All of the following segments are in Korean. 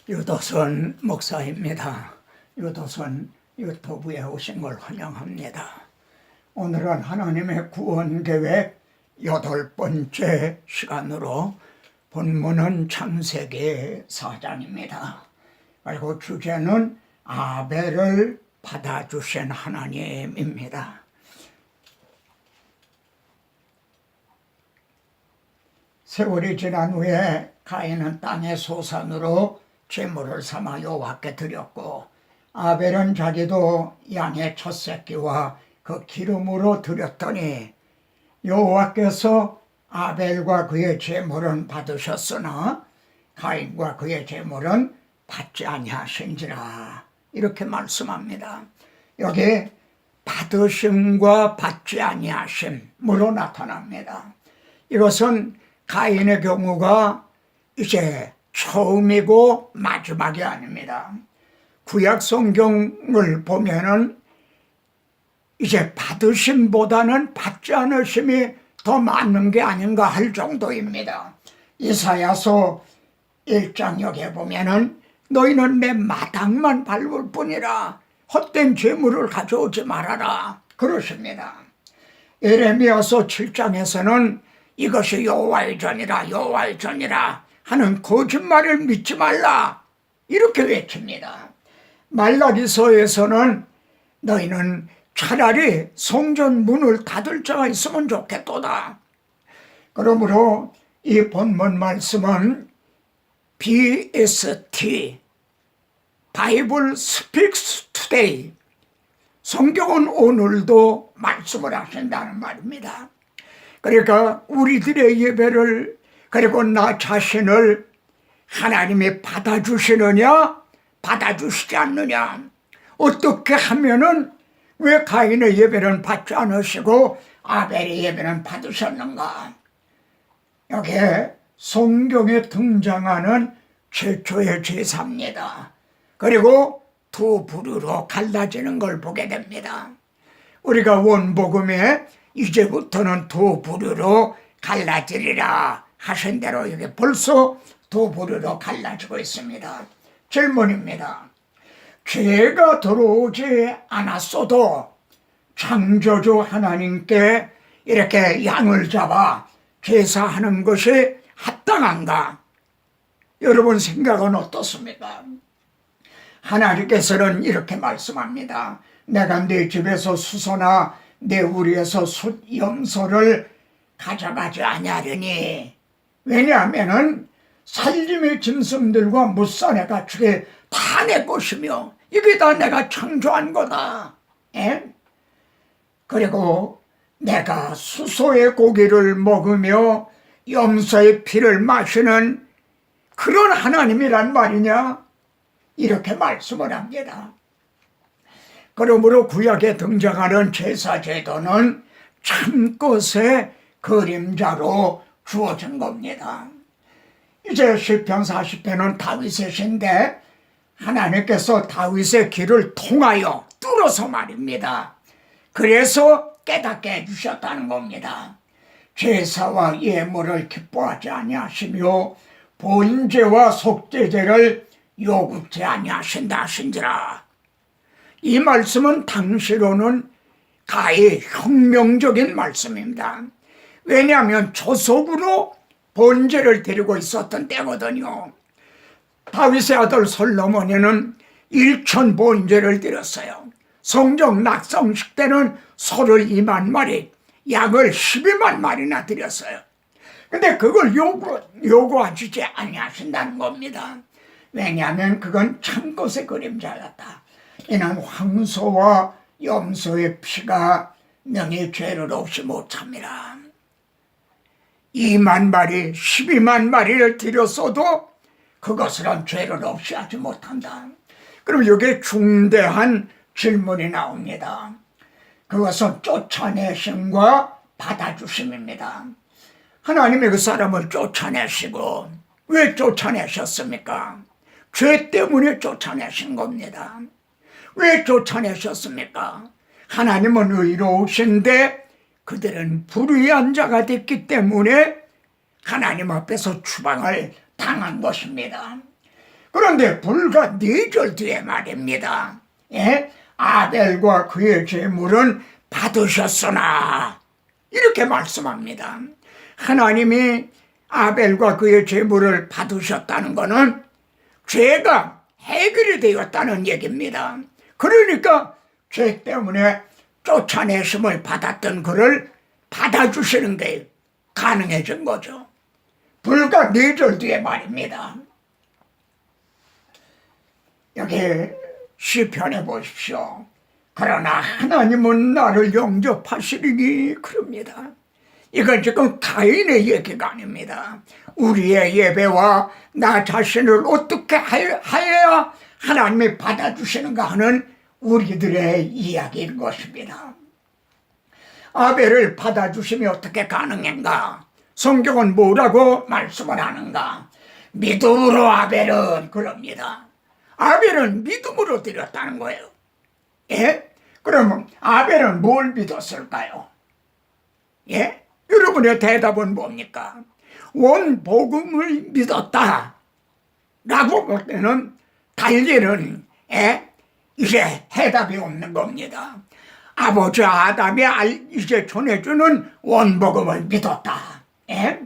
유도선 목사입니다. 유도선 유튜브에 오신 걸 환영합니다. 오늘은 하나님의 구원 계획 8번째 시간으로 본문은 창세기 4장입니다. 그리고 주제는 아벨을 받아주신 하나님입니다. 세월이 지난 후에 가인은 땅의 소산으로 제물을 삼아 여호와께 드렸고, 아벨은 자기도 양의 첫 새끼와 그 기름으로 드렸더니 여호와께서 아벨과 그의 제물은 받으셨으나 가인과 그의 제물은 받지 아니하신지라, 이렇게 말씀합니다. 여기 받으심과 받지 아니하심으로 나타납니다. 이것은 가인의 경우가 이제 처음이고 마지막이 아닙니다. 구약 성경을 보면은 이제 받으심보다는 받지 않으심이 더 많은 게 아닌가 할 정도입니다. 이사야서 1장 여기에 보면은 너희는 내 마당만 밟을 뿐이라 헛된 재물을 가져오지 말아라, 그러십니다. 예레미야서 7장에서는 이것이 여호와의 전이라 여호와의 전이라 하는 거짓말을 믿지 말라, 이렇게 외칩니다. 말라기서에서는 너희는 차라리 성전 문을 닫을 자가 있으면 좋겠도다. 그러므로 이 본문 말씀은 BST, 바이블 스픽스 투데이, 성경은 오늘도 말씀을 하신다는 말입니다. 그러니까 우리들의 예배를, 그리고 나 자신을 하나님이 받아주시느냐 받아주시지 않느냐, 어떻게 하면은 왜 가인의 예배는 받지 않으시고 아벨의 예배는 받으셨는가? 여기에 성경에 등장하는 최초의 제사입니다. 그리고 두 부류로 갈라지는 걸 보게 됩니다. 우리가 원복음에 이제부터는 두 부류로 갈라지리라 하신 대로 여기 벌써 두 부류로 갈라지고 있습니다. 질문입니다. 죄가 들어오지 않았어도 창조주 하나님께 이렇게 양을 잡아 제사하는 것이 합당한가? 여러분 생각은 어떻습니까? 하나님께서는 이렇게 말씀합니다. 내가 네 집에서 수소나 내 우리에서 숫 염소를 가져가지 아니하려니, 왜냐하면은 살림의 짐승들과 무산의 가축이 다 내 것이며 이게 다 내가 창조한 거다. 그리고 내가 수소의 고기를 먹으며 염소의 피를 마시는 그런 하나님이란 말이냐, 이렇게 말씀을 합니다. 그러므로 구약에 등장하는 제사 제도는 참것의 그림자로 주어진 겁니다. 이제 시편 40편은 다윗의 시인데 하나님께서 다윗의 길을 통하여 뚫어서 말입니다. 그래서 깨닫게 해주셨다는 겁니다. 제사와 예물을 기뻐하지 아니하시며 번제와 속죄제를 요구치 아니하신다 하신지라. 이 말씀은 당시로는 가히 혁명적인 말씀입니다. 왜냐하면 조속으로 번제를 드리고 있었던 때거든요. 다윗의 아들 솔로몬에는 1천 번제를 드렸어요. 성전 낙성식 때는 소를 2만 마리, 양을 12만 마리나 드렸어요. 근데 그걸 요구하지 아니하신다는 겁니다. 왜냐하면 그건 참것의 그림자였다. 이는 황소와 염소의 피가 능히 죄를 없이 못함이라. 2만 마리, 12만 마리를 드렸어도 그것은 죄를 없이 하지 못한다. 그럼 여기에 중대한 질문이 나옵니다. 그것은 쫓아내심과 받아주심입니다. 하나님이 그 사람을 쫓아내시고, 왜 쫓아내셨습니까? 죄 때문에 쫓아내신 겁니다. 왜 쫓아내셨습니까? 하나님은 의로우신데 그들은 불의한 자가 됐기 때문에 하나님 앞에서 추방을 당한 것입니다. 그런데 불과 4절 뒤에 말입니다. 예? 아벨과 그의 제물은 받으셨으나 이렇게 말씀합니다. 하나님이 아벨과 그의 제물을 받으셨다는 것은 죄가 해결이 되었다는 얘기입니다. 그러니까 죄 때문에 쫓아내심을 받았던 그를 받아주시는 게 가능해진 거죠. 불과 4절 뒤에 말입니다. 여기 시편에 보십시오. 그러나 하나님은 나를 영접하시리니 그럽니다. 이건 지금 가인의 얘기가 아닙니다. 우리의 예배와 나 자신을 어떻게 하여야 하나님이 받아주시는가 하는 우리들의 이야기인 것입니다. 아벨을 받아주심이 어떻게 가능한가? 성경은 뭐라고 말씀을 하는가? 믿음으로 아벨은 그럽니다. 아벨은 믿음으로 드렸다는 거예요. 예? 그러면 아벨은 뭘 믿었을까요? 예? 여러분의 대답은 뭡니까? 원복음을 믿었다 라고 볼 때는 달리는 이제 해답이 없는 겁니다. 아버지 아담이 이제 전해주는 원복음을 믿었다. 예?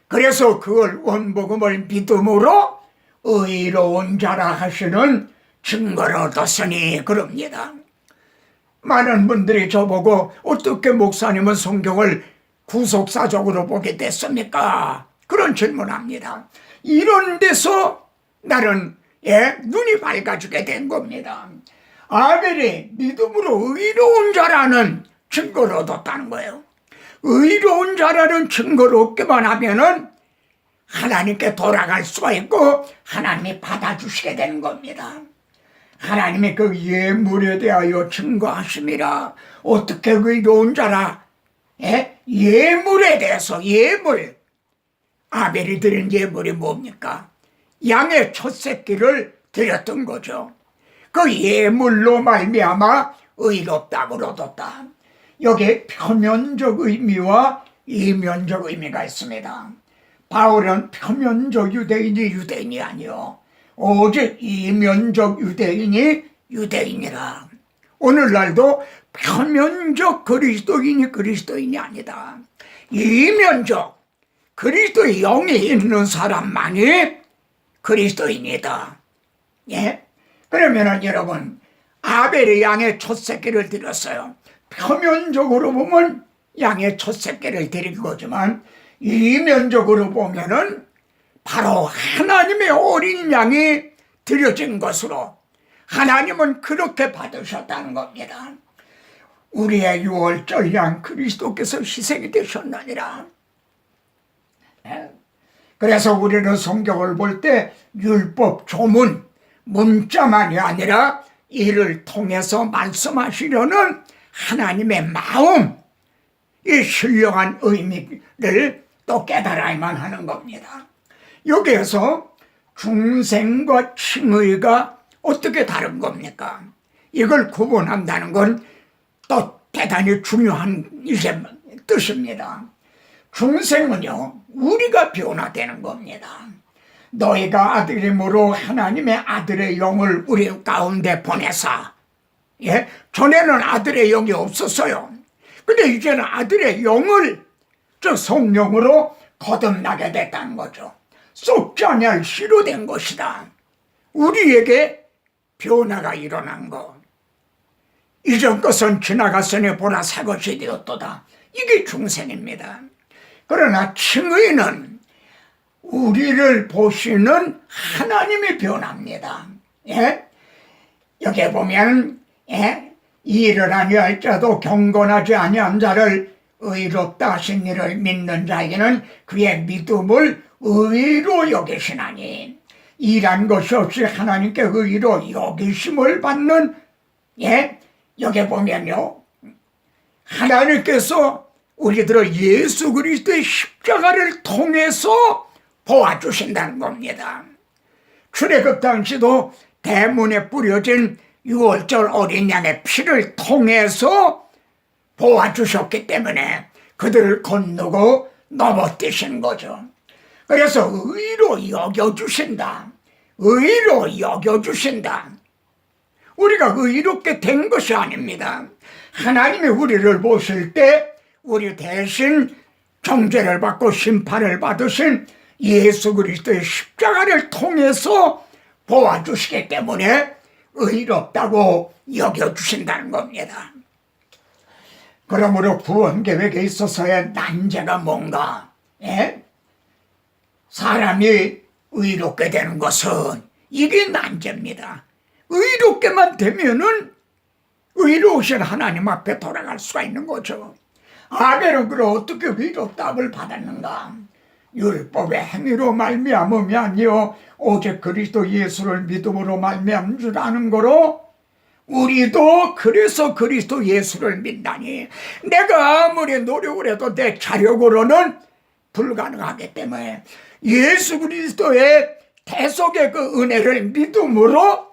그래서 그걸 원복음을 믿음으로 의로운 자라 하시는 증거를 얻었으니 그럽니다. 많은 분들이 저보고 어떻게 목사님은 성경을 구속사적으로 보게 됐습니까? 그런 질문합니다. 이런 데서 나는 눈이 밝아지게 된 겁니다. 아벨이 믿음으로 의로운 자라는 증거를 얻었다는 거예요. 의로운 자라는 증거를 얻기만 하면은 하나님께 돌아갈 수가 있고 하나님이 받아주시게 되는 겁니다. 하나님이 그 예물에 대하여 증거하심이라. 어떻게 의로운 자라? 예물에 대해서 예물. 아벨이 드린 예물이 뭡니까? 양의 첫 새끼를 드렸던 거죠. 그 예물로 말미암아 의롭다고 얻었다. 여기에 표면적 의미와 이면적 의미가 있습니다. 바울은 표면적 유대인이 아니요 오직 이면적 유대인이라. 오늘날도 표면적 그리스도인이 아니다. 이면적 그리스도의 영이 있는 사람만이 그리스도인이다. 예? 그러면은 여러분 아벨이 양의 첫 새끼를 드렸어요. 표면적으로 보면 양의 첫 새끼를 드린 거지만 이면적으로 보면은 바로 하나님의 어린 양이 드려진 것으로 하나님은 그렇게 받으셨다는 겁니다. 우리의 유월절 양 그리스도께서 희생이 되셨느니라. 그래서 우리는 성경을 볼 때 율법 조문 문자만이 아니라 이를 통해서 말씀하시려는 하나님의 마음, 이 신령한 의미를 또 깨달아야만 하는 겁니다. 여기에서 중생과 칭의가 어떻게 다른 겁니까? 이걸 구분한다는 건 또 대단히 중요한 이제 뜻입니다. 중생은요, 우리가 변화되는 겁니다. 너희가 아들임으로 하나님의 아들의 영을 우리 가운데 보내사. 전에는 아들의 영이 없었어요. 근데 이제는 아들의 영을 저 성령으로 거듭나게 됐다는 거죠. 썩지 아니할 씨로 된 것이다. 우리에게 변화가 일어난 것. 이전 것은 지나갔으니 보라 새 것이 되었도다. 이게 중생입니다. 그러나 칭의는 우리를 보시는 하나님이 변합니다. 여기에 보면 이를 아니할 자도 경건하지 아니한 자를 의롭다 하신 이를 믿는 자에게는 그의 믿음을 의로 여기시나니. 일한 것이 없이 하나님께 의로 여기심을 받는 여기 보면요, 하나님께서 우리들을 예수 그리스도의 십자가를 통해서 도와주신다는 겁니다. 출애굽 당시도 대문에 뿌려진 유월절 어린 양의 피를 통해서 도와주셨기 때문에 그들을 건너고 넘어뜨신 거죠. 그래서 의로 여겨주신다. 의로 여겨주신다. 우리가 의롭게 된 것이 아닙니다. 하나님이 우리를 보실 때 우리 대신 정죄를 받고 심판을 받으신 예수 그리스도의 십자가를 통해서 보아주시기 때문에 의롭다고 여겨주신다는 겁니다. 그러므로 구원 계획에 있어서의 난제가 뭔가? 사람이 의롭게 되는 것은 이게 난제입니다. 의롭게만 되면은 의로우신 하나님 앞에 돌아갈 수가 있는 거죠. 아벨은 그럼 어떻게 의롭다함을 받았는가? 율법의 행위로 말미암음이 아니요 오직 그리스도 예수를 믿음으로 말미암은 줄 아는 거로 우리도 그래서 그리스도 예수를 믿다니 내가 아무리 노력을 해도 내 자력으로는 불가능하기 때문에 예수 그리스도의 대속의 그 은혜를 믿음으로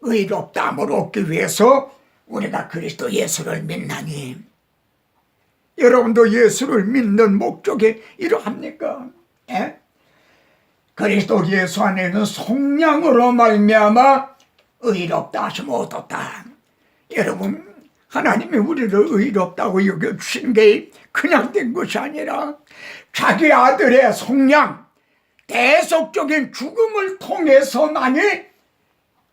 의롭다함을 얻기 위해서 우리가 그리스도 예수를 믿나니 여러분도 예수를 믿는 목적이 이러합니까? 그리스도 예수 안에는 속량으로 말미암아 의롭다 하심을 얻었다. 여러분 하나님이 우리를 의롭다고 여겨주신 게 그냥 된 것이 아니라 자기 아들의 속량 대속적인 죽음을 통해서만이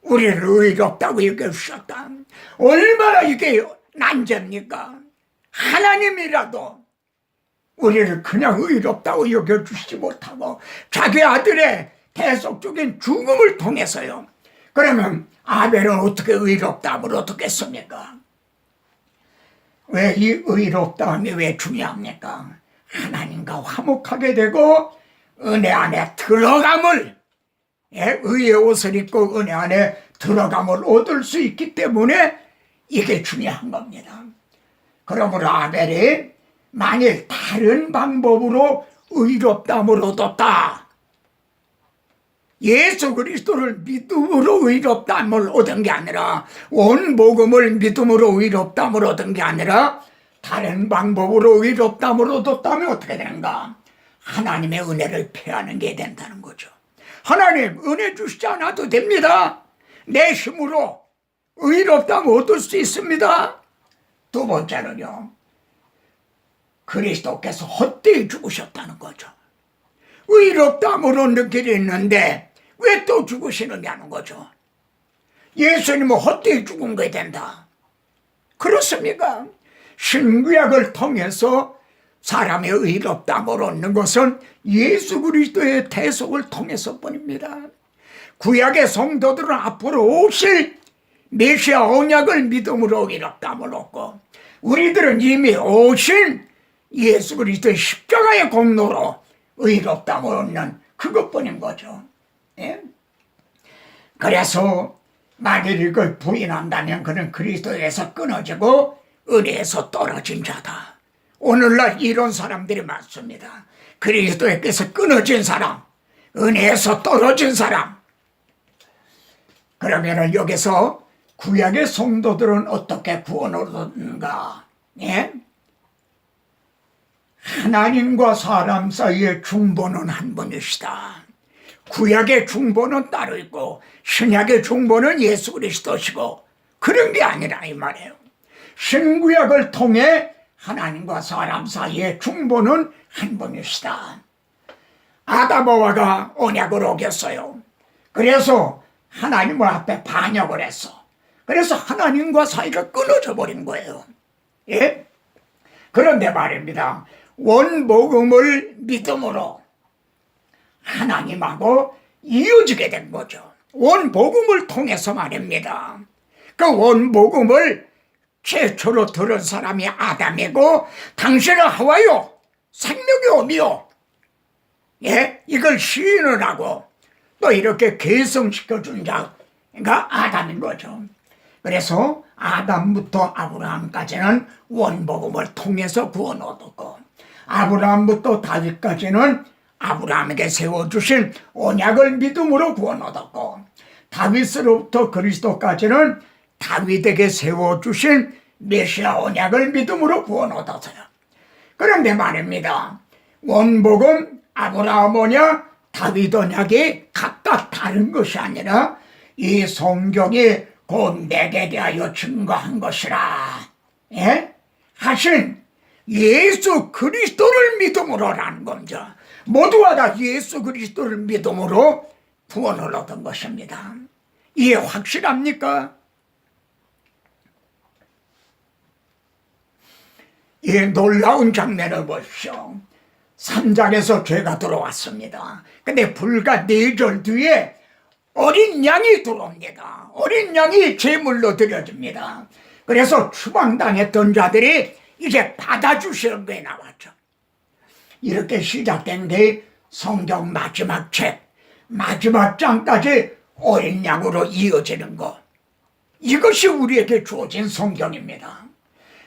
우리를 의롭다고 여겨주셨다. 얼마나 이게 난제입니까? 하나님이라도 우리를 그냥 의롭다고 여겨주시지 못하고 자기 아들의 대속적인 죽음을 통해서요. 그러면 아벨은 어떻게 의롭다함을 얻겠습니까? 왜 이 의롭다함이 왜 중요합니까? 하나님과 화목하게 되고 은혜 안에 들어감을 의의 옷을 입고 은혜 안에 들어감을 얻을 수 있기 때문에 이게 중요한 겁니다. 그러므로 아벨이 만일 다른 방법으로 의롭다함을 얻었다. 예수 그리스도를 믿음으로 의롭다함을 얻은 게 아니라 온 복음을 믿음으로 의롭다함을 얻은 게 아니라 다른 방법으로 의롭다함을 얻었다면 어떻게 되는가? 하나님의 은혜를 패하는 게 된다는 거죠. 하나님 은혜 주시지 않아도 됩니다. 내 힘으로 의롭다함을 얻을 수 있습니다. 두 번째는요. 그리스도께서 헛되이 죽으셨다는 거죠. 의롭다함을 얻는 길이 있는데 왜 또 죽으시느냐는 거죠. 예수님은 헛되이 죽은 게 된다. 그렇습니까? 신구약을 통해서 사람의 의롭다함을 얻는 것은 예수 그리스도의 대속을 통해서뿐입니다. 구약의 성도들은 앞으로 오실 메시아 언약을 믿음으로 의롭다함을 얻고 우리들은 이미 오신 예수 그리스도의 십자가의 공로로 의롭다함을 얻는 그것뿐인 거죠. 그래서 만일 이걸 부인한다면 그는 그리스도에서 끊어지고 은혜에서 떨어진 자다. 오늘날 이런 사람들이 많습니다. 그리스도에게서 끊어진 사람, 은혜에서 떨어진 사람. 그러면 여기서 구약의 성도들은 어떻게 구원을 얻는가? 하나님과 사람 사이의 중보는 한 분이시다. 구약의 중보는 따로 있고 신약의 중보는 예수 그리스도시고 그런 게 아니라 이 말이에요. 신구약을 통해 하나님과 사람 사이의 중보는 한 분이시다. 아담과 언약을 어겼어요. 그래서 하나님 앞에 반역을 했어. 그래서 하나님과 사이가 끊어져 버린 거예요. 그런데 말입니다. 원복음을 믿음으로 하나님하고 이어지게 된 거죠. 원복음을 통해서 말입니다. 그 원복음을 최초로 들은 사람이 아담이고 당신은 하와요. 생명의 오미요. 이걸 시인을 하고 또 이렇게 계승시켜준 자가 아담인 거죠. 그래서 아담부터 아브라함까지는 원복음을 통해서 구원 얻었고 아브라함부터 다윗까지는 아브라함에게 세워주신 언약을 믿음으로 구원 얻었고 다윗으로부터 그리스도까지는 다윗에게 세워주신 메시아 언약을 믿음으로 구원 얻었어요. 그런데 말입니다. 원복음 아브라함 언약 다윗 언약이 각각 다른 것이 아니라 이 성경이 곧 내게 대하여 증거한 것이라 하신 예수 그리스도를 믿음으로라는 겁니다. 모두가 다 예수 그리스도를 믿음으로 구원을 얻은 것입니다. 이해 확실합니까? 이 놀라운 장면을 보십시오. 3장에서 죄가 들어왔습니다. 근데 불과 4절 뒤에 어린 양이 들어옵니다. 어린 양이 제물로 드려집니다. 그래서 추방당했던 자들이 이제 받아주시는 게 나왔죠. 이렇게 시작된 게 성경 마지막 책, 마지막 장까지 어린 양으로 이어지는 것. 이것이 우리에게 주어진 성경입니다.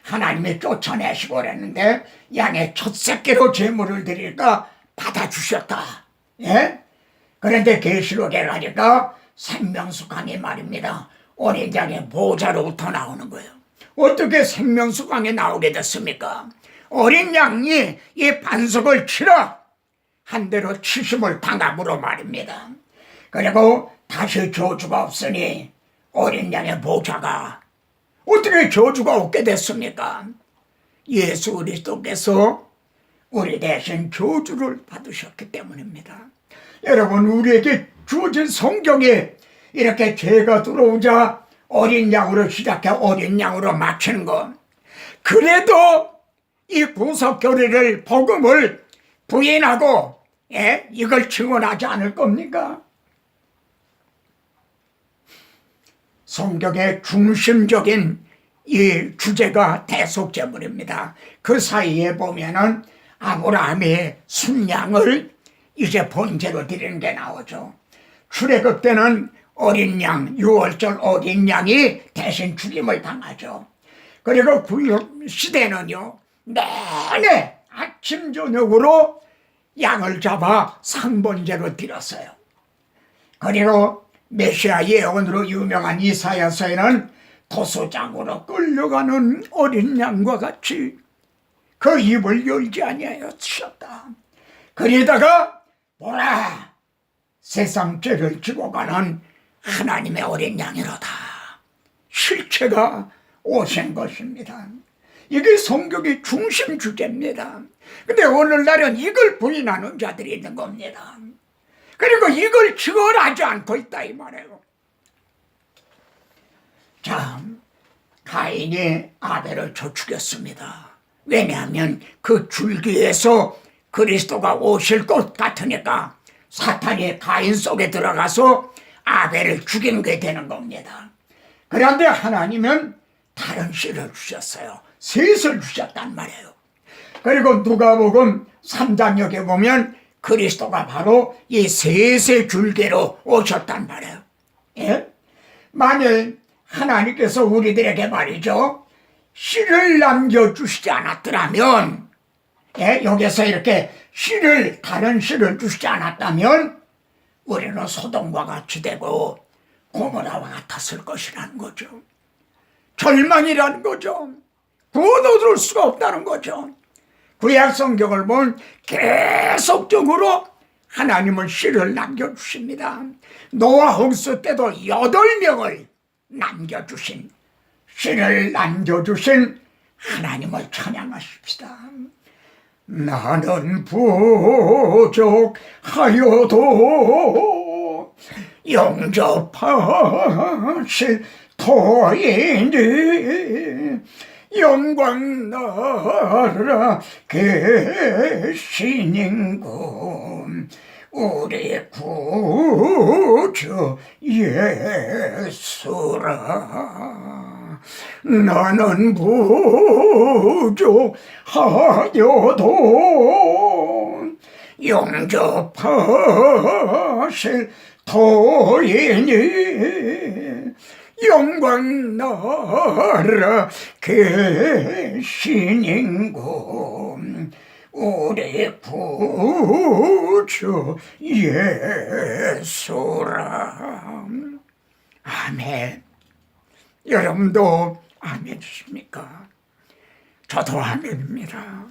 하나님이 쫓아내시고 그랬는데 양의 첫 새끼로 제물을 드리니까 받아주셨다. 그런데 계시록에 가니까 생명수강이 말입니다. 어린 양의 보좌로부터 나오는 거예요. 어떻게 생명수강이 나오게 됐습니까? 어린 양이 이 반석을 치러 한 대로 치심을 당함으로 말입니다. 그리고 다시 저주가 없으니 어린 양의 보좌가 어떻게 저주가 없게 됐습니까? 예수 그리스도께서 우리 대신 저주를 받으셨기 때문입니다. 여러분, 우리에게 주어진 성경에 이렇게 죄가 들어오자 어린 양으로 시작해 어린 양으로 마치는 것, 그래도 이 구속교리를 복음을 부인하고 이걸 증언하지 않을 겁니까? 성경의 중심적인 이 주제가 대속제물입니다. 그 사이에 보면은 아브라함의 순양을 이제 번제로 드리는 게 나오죠. 출애굽 때는 어린 양, 6월절 어린 양이 대신 죽임을 당하죠. 그리고 구약 시대는요, 내내 아침 저녁으로 양을 잡아 상번제로 드렸어요. 그리고 메시아 예언으로 유명한 이사야서에는 도수장으로 끌려가는 어린 양과 같이 그 입을 열지 아니하였다. 그러다가 보라, 세상 죄를 지고 가는 하나님의 어린 양이로다. 실체가 오신 것입니다. 이게 성경의 중심 주제입니다. 근데 오늘날은 이걸 부인하는 자들이 있는 겁니다. 그리고 이걸 증언하지 않고 있다 이 말이에요. 자, 가인이 아벨을 쳐 죽였습니다. 왜냐하면 그 줄기에서 그리스도가 오실 것 같으니까 사탄이 가인 속에 들어가서 아벨을 죽이는 게 되는 겁니다. 그런데 하나님은 다른 씨를 주셨어요. 셋을 주셨단 말이에요. 그리고 누가복음 3장역에 보면 그리스도가 바로 이 셋의 줄기로 오셨단 말이에요. 만일 하나님께서 우리들에게 말이죠, 씨를 남겨주시지 않았더라면, 여기서 이렇게 씨를, 다른 씨를 주시지 않았다면 우리는 소돔과 같이 되고 고모라와 같았을 것이라는 거죠. 절망이라는 거죠. 구원 얻을 수가 없다는 거죠. 구약 성경을 보면 계속적으로 하나님은 씨를 남겨주십니다. 노아 홍수 때도 8명을 남겨주신, 씨를 남겨주신 하나님을 찬양하십시다. 나는 부족하여도 영접하실 터이니 영광 나라 계시는군 우리 구주 예수라. 나는 부족하여도 영접하실 터이니 영광 나라 계시는군 우리 구주 예수라. 아멘. 여러분도 아멘이십니까? 저도 아멘입니다.